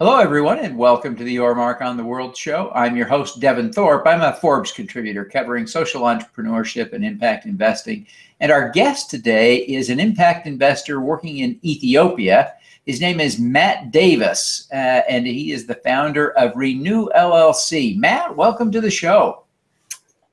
Hello, everyone, and welcome to the Your Mark on the World show. I'm your host, Devin Thorpe. I'm a Forbes contributor covering social entrepreneurship and impact investing. And our guest today is an impact investor working in Ethiopia. His name is Matt Davis, and he is the founder of RENEW LLC. Matt, welcome to the show.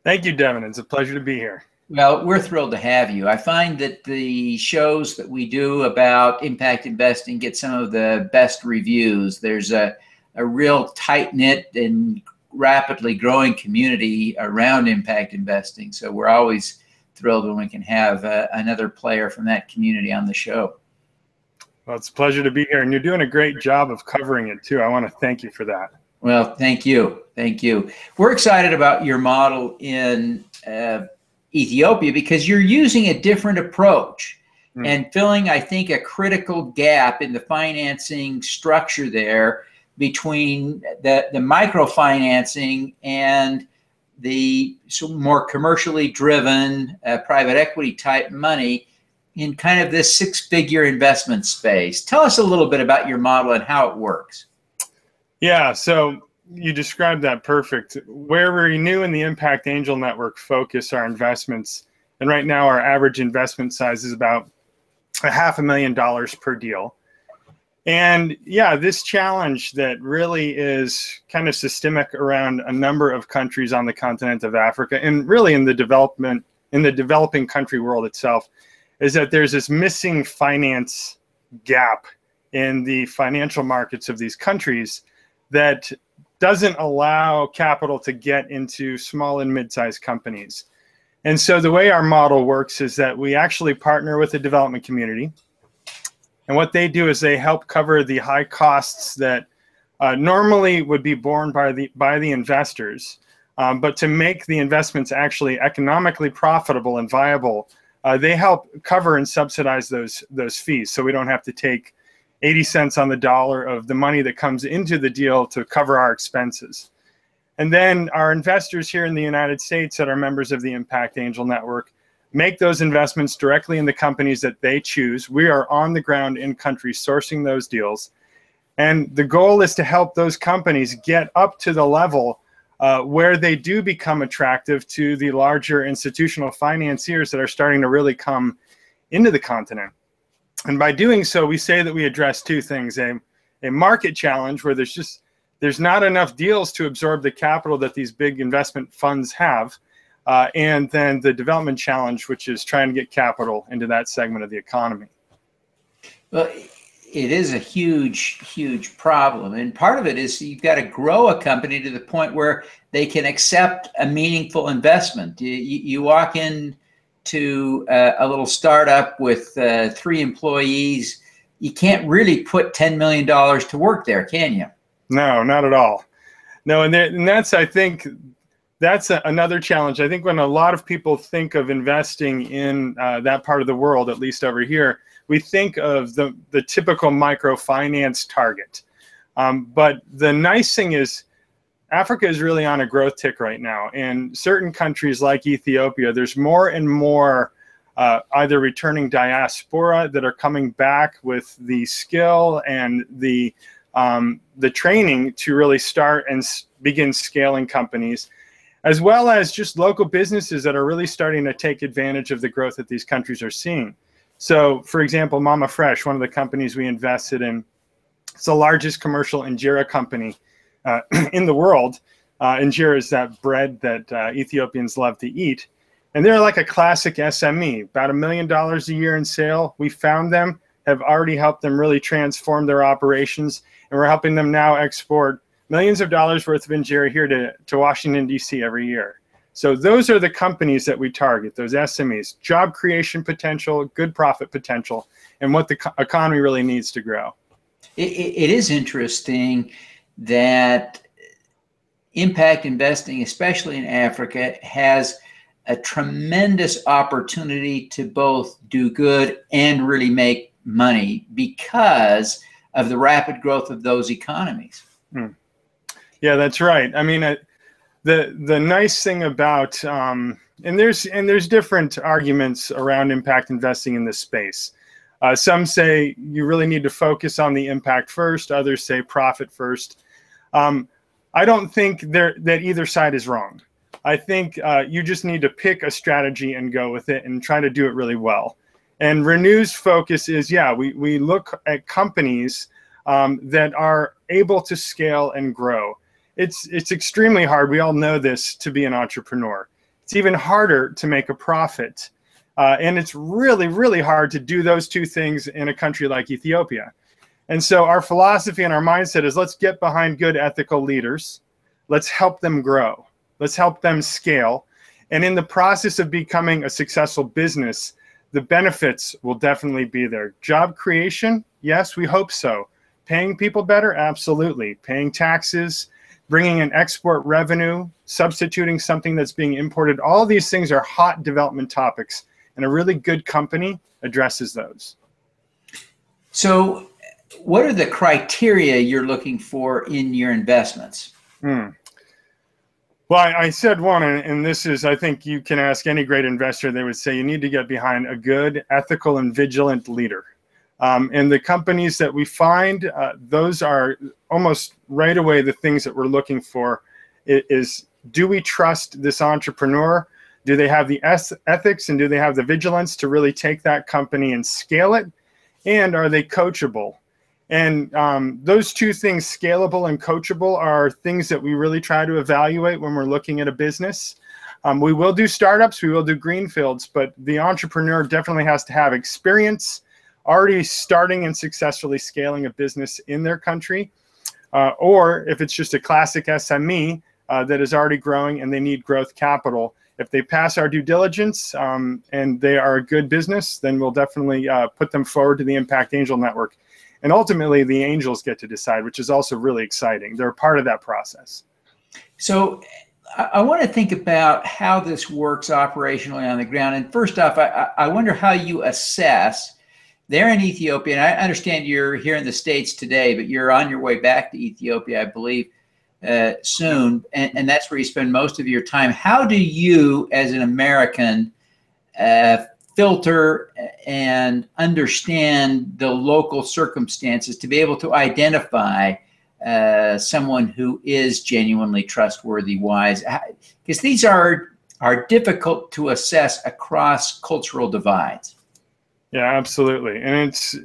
Thank you, Devin. It's a pleasure to be here. Well, we're thrilled to have you. I find that the shows that we do about impact investing get some of the best reviews. There's a real tight-knit and rapidly growing community around impact investing. So we're always thrilled when we can have another player from that community on the show. Well, it's a pleasure to be here, and you're doing a great job of covering it, too. I want to thank you for that. Well, thank you. Thank you. We're excited about your model in Ethiopia because you're using a different approach and filling, I think, a critical gap in the financing structure there between the microfinancing and the more commercially driven private equity type money in kind of this six-figure investment space. Tell us a little bit about your model and how it works. Yeah, so you described that perfect. Where RENEW and the Impact Angel Network focus our investments, and right now our average investment size is about $500,000 per deal. And yeah, this challenge that really is kind of systemic around a number of countries on the continent of Africa, and really in the developing country world itself, is that there's this missing finance gap in the financial markets of these countries that doesn't allow capital to get into small and mid-sized companies. And so the way our model works is that we actually partner with the development community. And what they do is they help cover the high costs that normally would be borne by the investors. But to make the investments actually economically profitable and viable, they help cover and subsidize those fees, so we don't have to take 80 cents on the dollar of the money that comes into the deal to cover our expenses. And then our investors here in the United States that are members of the Impact Angel Network make those investments directly in the companies that they choose. We are on the ground in country sourcing those deals. And the goal is to help those companies get up to the level where they do become attractive to the larger institutional financiers that are starting to really come into the continent. And by doing so, we say that we address two things: a market challenge where there's not enough deals to absorb the capital that these big investment funds have, and then the development challenge, which is trying to get capital into that segment of the economy. Well, it is a huge, huge problem. And part of it is you've got to grow a company to the point where they can accept a meaningful investment. You walk in to a little startup with 3 employees, you can't really put $10 million to work there, can you? No, not at all. No, and that's, I think, that's another challenge. I think when a lot of people think of investing in that part of the world, at least over here, we think of the typical microfinance target. But the nice thing is, Africa is really on a growth tick right now. And certain countries like Ethiopia, there's more and more either returning diaspora that are coming back with the skill and the training to really start and begin scaling companies, as well as just local businesses that are really starting to take advantage of the growth that these countries are seeing. So, for example, Mama Fresh, one of the companies we invested in, it's the largest commercial injera company in the world. Injera is that bread that Ethiopians love to eat. And they're like a classic SME, about $1 million a year in sale. We found them, have already helped them really transform their operations, and we're helping them now export millions of dollars worth of injera here to Washington, D.C. every year. So those are the companies that we target, those SMEs: job creation potential, good profit potential, and what the economy really needs to grow. It is interesting that impact investing, especially in Africa, has a tremendous opportunity to both do good and really make money because of the rapid growth of those economies. Yeah, that's right. I mean, the nice thing about and there's different arguments around impact investing in this space. Some say you really need to focus on the impact first. Others say profit first. I don't think that either side is wrong. I think you just need to pick a strategy and go with it and try to do it really well. And Renew's focus is, yeah, we look at companies that are able to scale and grow. It's extremely hard, we all know this, to be an entrepreneur. It's even harder to make a profit. And it's really, really hard to do those two things in a country like Ethiopia. And so our philosophy and our mindset is, let's get behind good ethical leaders. Let's help them grow. Let's help them scale. And in the process of becoming a successful business, the benefits will definitely be there. Job creation, yes, we hope so. Paying people better, absolutely. Paying taxes, bringing in export revenue, substituting something that's being imported. All these things are hot development topics, and a really good company addresses those. So what are the criteria you're looking for in your investments? Well, I said one, and this is, I think you can ask any great investor, they would say you need to get behind a good, ethical, and vigilant leader. And the companies that we find, those are almost right away the things that we're looking for is, do we trust this entrepreneur? Do they have the ethics, and do they have the vigilance to really take that company and scale it? And are they coachable? And those two things, scalable and coachable, are things that we really try to evaluate when we're looking at a business. We will do startups, we will do greenfields, but the entrepreneur definitely has to have experience already starting and successfully scaling a business in their country. Or if it's just a classic SME that is already growing and they need growth capital, if they pass our due diligence and they are a good business, then we'll definitely put them forward to the Impact Angel Network. And ultimately, the angels get to decide, which is also really exciting. They're a part of that process. So I want to think about how this works operationally on the ground. And first off, I wonder how you assess. They're in Ethiopia, and I understand you're here in the States today, but you're on your way back to Ethiopia, I believe, soon. And that's where you spend most of your time. How do you, as an American, filter and understand the local circumstances to be able to identify someone who is genuinely trustworthy, wise? Because these are difficult to assess across cultural divides. Yeah, absolutely. And it's,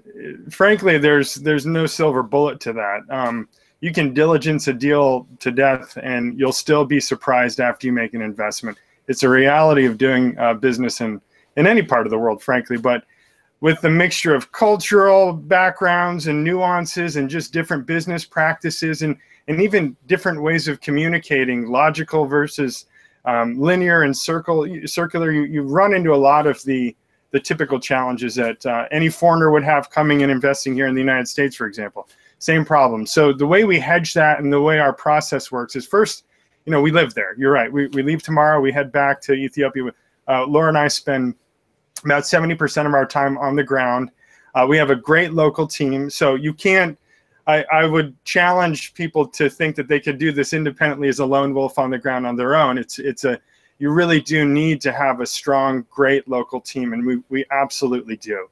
frankly, there's no silver bullet to that. You can diligence a deal to death and you'll still be surprised after you make an investment. It's a reality of doing business in any part of the world, frankly, but with the mixture of cultural backgrounds and nuances and just different business practices and even different ways of communicating, logical versus linear and circular, you run into a lot of the typical challenges that any foreigner would have coming and investing here in the United States, for example. Same problem. So the way we hedge that and the way our process works is, first, we live there. You're right. We leave tomorrow. We head back to Ethiopia. Laura and I spend about 70% of our time on the ground. We have a great local team. So you can't, I would challenge people to think that they could do this independently as a lone wolf on the ground on their own. You really do need to have a strong, great local team, and we absolutely do.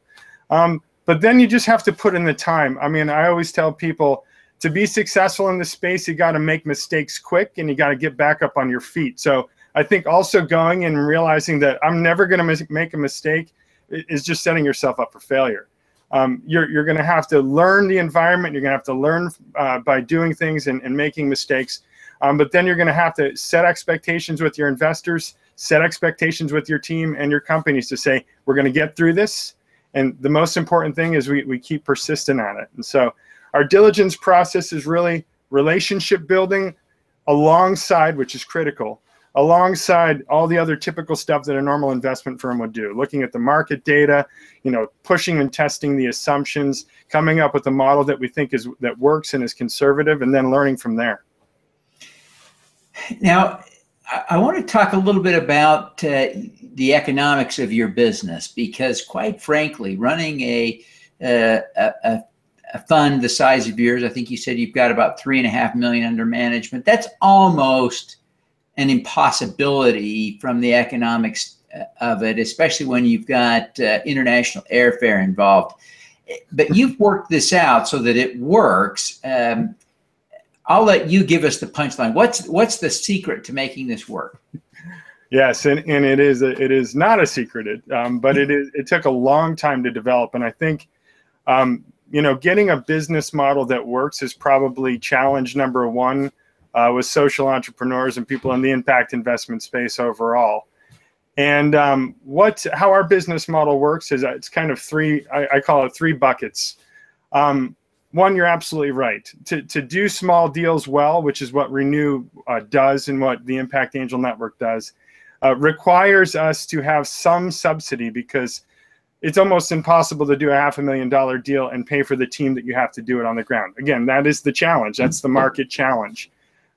But then you just have to put in the time. I mean, I always tell people, to be successful in this space, you got to make mistakes quick and you got to get back up on your feet. So I think also going and realizing that I'm never going to make a mistake is just setting yourself up for failure. You're going to have to learn the environment. You're going to have to learn by doing things and making mistakes. But then you're going to have to set expectations with your investors, set expectations with your team and your companies to say, we're going to get through this. And the most important thing is we keep persistent at it. And so our diligence process is really relationship building alongside, which is critical, alongside all the other typical stuff that a normal investment firm would do. Looking at the market data, pushing and testing the assumptions, coming up with a model that we think that works and is conservative, and then learning from there. Now, I want to talk a little bit about the economics of your business, because quite frankly, running a fund the size of yours, I think you said you've got about $3.5 million under management. That's almost an impossibility from the economics of it, especially when you've got international airfare involved. But you've worked this out so that it works. I'll let you give us the punchline. What's the secret to making this work? Yes, and it is not a secret, but it took a long time to develop, and I think getting a business model that works is probably challenge number one with social entrepreneurs and people in the impact investment space overall. And how our business model works is it's kind of I call it three buckets. One, you're absolutely right. To do small deals well, which is what Renew does and what the Impact Angel Network does, requires us to have some subsidy, because it's almost impossible to do a $500,000 deal and pay for the team that you have to do it on the ground. Again, that is the challenge. That's the market challenge.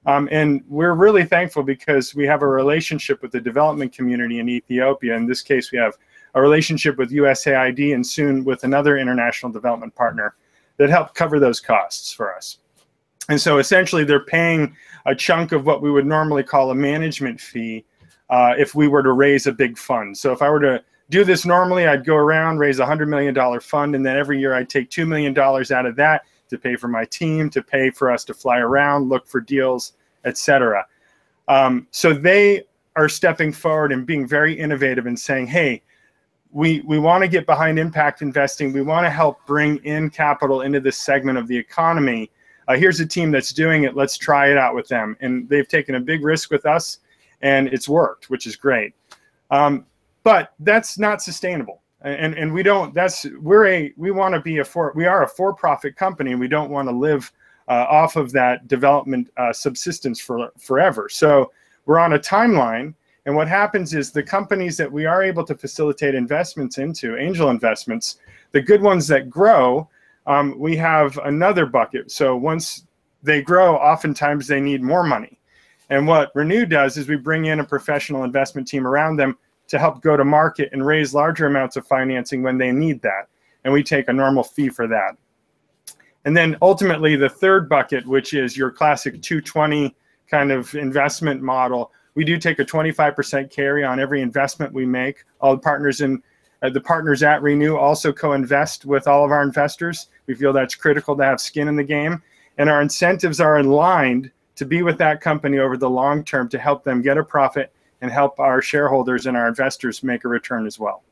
And we're really thankful because we have a relationship with the development community in Ethiopia. In this case, we have a relationship with USAID and soon with another international development partner that help cover those costs for us. And so essentially they're paying a chunk of what we would normally call a management fee if we were to raise a big fund. So if I were to do this normally, I'd go around, raise a $100 million fund, and then every year I'd take $2 million out of that to pay for my team, to pay for us to fly around, look for deals, etc. So they are stepping forward and being very innovative and saying, hey, we want to get behind impact investing. We want to help bring in capital into this segment of the economy. Here's a team that's doing it. Let's try it out with them. And they've taken a big risk with us, and it's worked, which is great. But that's not sustainable. And we don't, we are a for-profit company, and we don't want to live off of that development subsistence forever. So we're on a timeline. And what happens is the companies that we are able to facilitate investments into, angel investments, the good ones that grow, we have another bucket. So once they grow, oftentimes they need more money. And what Renew does is we bring in a professional investment team around them to help go to market and raise larger amounts of financing when they need that. And we take a normal fee for that. And then ultimately the third bucket, which is your classic 220 kind of investment model, we do take a 25% carry on every investment we make. All the partners the partners at Renew also co-invest with all of our investors. We feel that's critical to have skin in the game. And our incentives are aligned to be with that company over the long term to help them get a profit and help our shareholders and our investors make a return as well.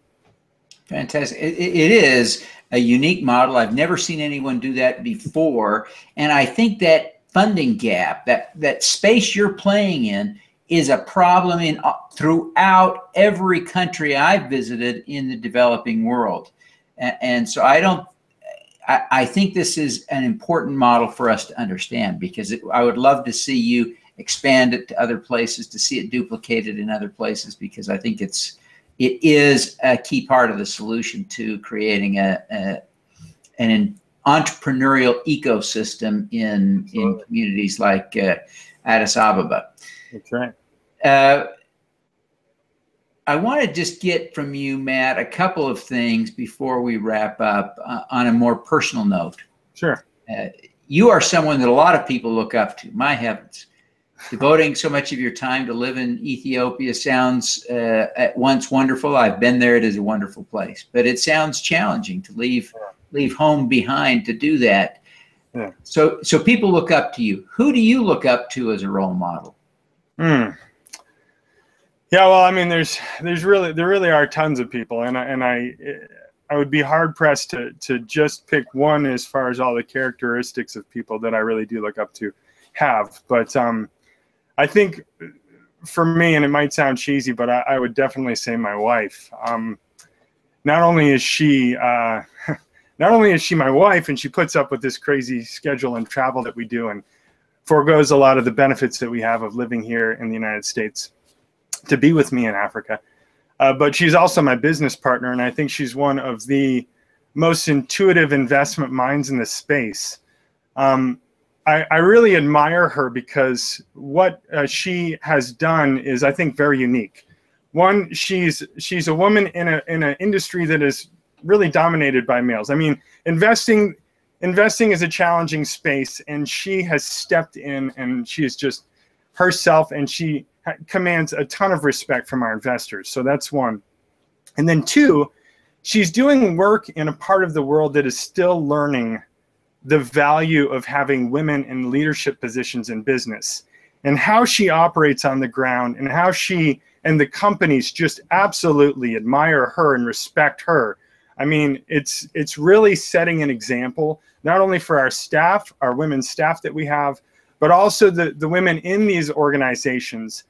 Fantastic. It is a unique model. I've never seen anyone do that before. And I think that funding gap, that space you're playing in, is a problem throughout every country I've visited in the developing world. And so I think this is an important model for us to understand, because I would love to see you expand it to other places, to see it duplicated in other places, because I think it is a key part of the solution to creating an entrepreneurial ecosystem in communities like Addis Ababa. That's right. I want to just get from you, Matt, a couple of things before we wrap up on a more personal note. Sure. You are someone that a lot of people look up to. My heavens. Devoting so much of your time to live in Ethiopia sounds at once wonderful. I've been there. It is a wonderful place. But it sounds challenging to leave home behind to do that. Yeah. So people look up to you. Who do you look up to as a role model? Yeah, well, I mean, there really are tons of people, and I would be hard pressed to just pick one as far as all the characteristics of people that I really do look up to have. But I think for me, and it might sound cheesy, but I would definitely say my wife. Not only is she my wife, and she puts up with this crazy schedule and travel that we do, and forgoes a lot of the benefits that we have of living here in the United States to be with me in Africa. But she's also my business partner, and I think she's one of the most intuitive investment minds in the space. I really admire her because what she has done is, I think, very unique. One, she's a woman in an industry that is really dominated by males. I mean, investing is a challenging space, and she has stepped in, and she is just herself, and she commands a ton of respect from our investors. So that's one. And then two, she's doing work in a part of the world that is still learning the value of having women in leadership positions in business, and how she operates on the ground, and how she and the companies just absolutely admire her and respect her. I mean, it's really setting an example, not only for our staff, our women's staff that we have, but also the women in these organizations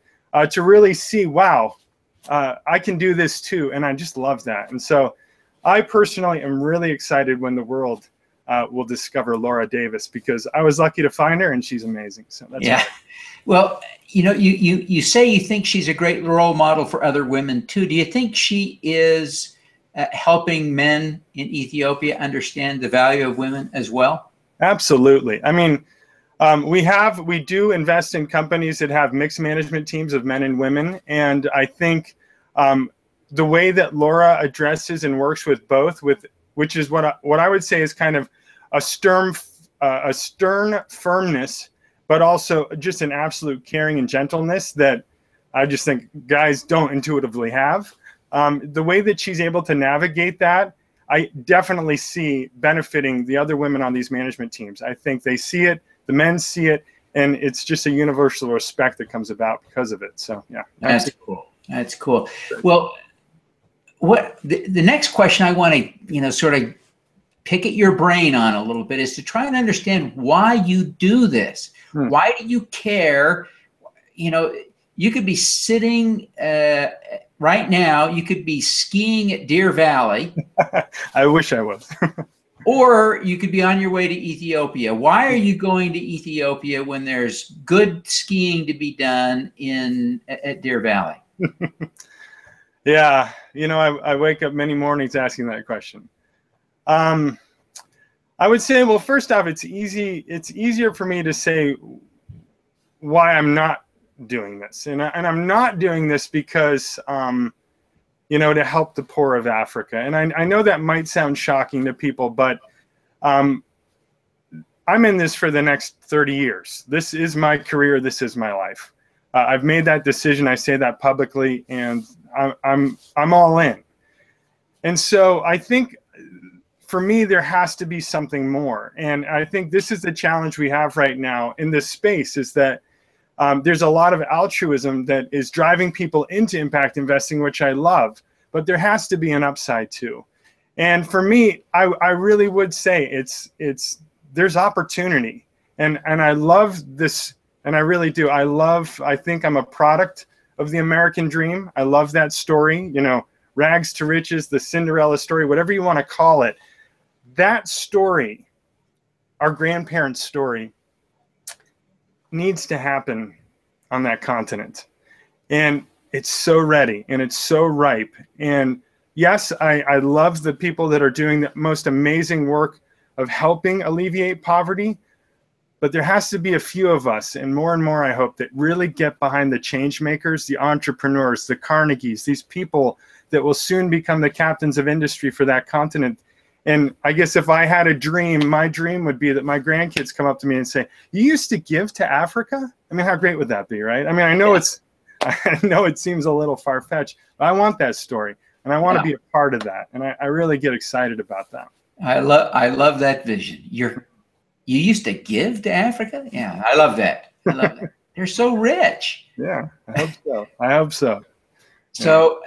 to really see, wow, I can do this too. And I just love that. And so I personally am really excited when the world will discover Laura Davis, because I was lucky to find her and she's amazing. So that's yeah. Well, you know, you say you think she's a great role model for other women too. Do you think she is helping men in Ethiopia understand the value of women as well? Absolutely. I mean, we do invest in companies that have mixed management teams of men and women. And I think the way that Laura addresses and works with both, which is what I would say is kind of a stern firmness, but also just an absolute caring and gentleness that I just think guys don't intuitively have. The way that she's able to navigate that, I definitely see benefiting the other women on these management teams. I think they see it, the men see it, and it's just a universal respect that comes about because of it. So yeah. That's cool. That's cool. Well, what the next question I want to, you know, sort of pick at your brain on a little bit is to try and understand why you do this. Why do you care? You know, you could be sitting right now, you could be skiing at Deer Valley. I wish I was. Or you could be on your way to Ethiopia. Why are you going to Ethiopia when there's good skiing to be done at Deer Valley? Yeah, you know, I wake up many mornings asking that question. I would say, well, first off, it's easier for me to say why I'm not doing this. And I'm not doing this because, you know, to help the poor of Africa. And I know that might sound shocking to people, but I'm in this for the next 30 years. This is my career. This is my life. I've made that decision. I say that publicly, and I'm all in. And so I think for me, there has to be something more. And I think this is the challenge we have right now in this space, is that there's a lot of altruism that is driving people into impact investing, which I love, but there has to be an upside too. And for me, I really would say there's opportunity. And I love this, and I really do. I think I'm a product of the American dream. I love that story, you know, rags to riches, the Cinderella story, whatever you want to call it. That story, our grandparents' story, needs to happen on that continent. And it's so ready and it's so ripe. And yes, I love the people that are doing the most amazing work of helping alleviate poverty, but there has to be a few of us, and more I hope, that really get behind the change makers, the entrepreneurs, the Carnegies, these people that will soon become the captains of industry for that continent. And I guess if I had a dream, my dream would be that my grandkids come up to me and say, "You used to give to Africa?" I mean, how great would that be, right? I mean, I know it seems a little far-fetched, but I want that story, and I want to be a part of that. And I really get excited about that. I love that vision. You used to give to Africa? Yeah, I love that. I love that. They're so rich. Yeah, I hope so. I hope so. So,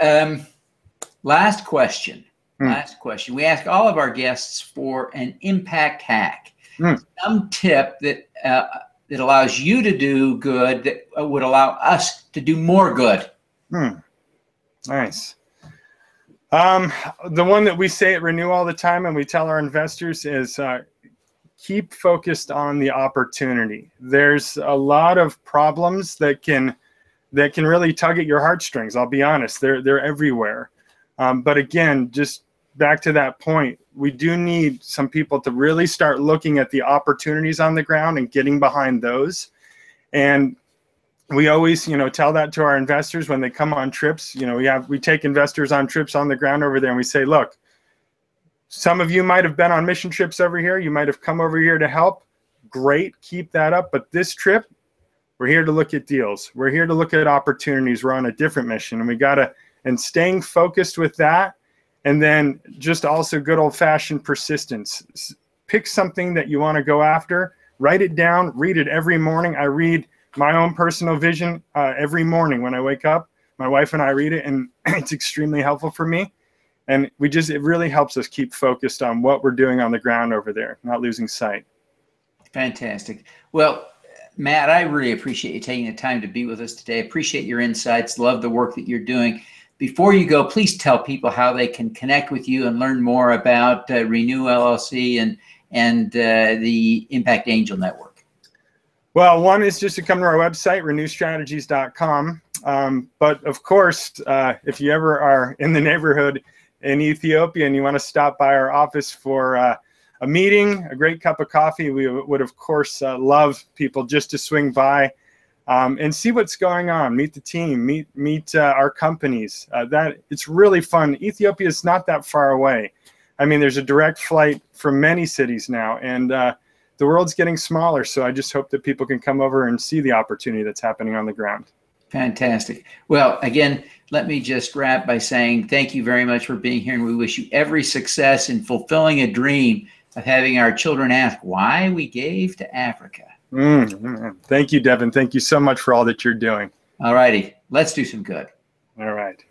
last question. Last question. We ask all of our guests for an impact hack, some tip that allows you to do good that would allow us to do more good. Nice. The one that we say at Renew all the time, and we tell our investors, is keep focused on the opportunity. There's a lot of problems that can really tug at your heartstrings. I'll be honest, they're everywhere. But again, just back to that point, we do need some people to really start looking at the opportunities on the ground and getting behind those. And we always, you know, tell that to our investors when they come on trips. You know, we take investors on trips on the ground over there, and we say, look, some of you might have been on mission trips over here. You might have come over here to help. Great, keep that up. But this trip, We're here to look at deals. We're here to look at opportunities. We're on a different mission, and and staying focused with that. And then just also good old-fashioned persistence. Pick something that you want to go after, write it down, read it every morning. I read my own personal vision every morning when I wake up. My wife and I read it, and it's extremely helpful for me. And it really helps us keep focused on what we're doing on the ground over there, not losing sight. Fantastic. Well, Matt, I really appreciate you taking the time to be with us today. Appreciate your insights. Love the work that you're doing. Before you go, please tell people how they can connect with you and learn more about RENEW LLC and the Impact Angel Network. Well, one is just to come to our website, renewstrategies.com. But of course, if you ever are in the neighborhood in Ethiopia and you want to stop by our office for a meeting, a great cup of coffee, we would of course love people just to swing by and see what's going on, meet the team, meet our companies. It's really fun. Ethiopia is not that far away. I mean, there's a direct flight from many cities now, and the world's getting smaller. So I just hope that people can come over and see the opportunity that's happening on the ground. Fantastic. Well, again, let me just wrap by saying thank you very much for being here, and we wish you every success in fulfilling a dream of having our children ask why we gave to Africa. Thank you, Devin. Thank you so much for all that you're doing. All righty. Let's do some good. All right.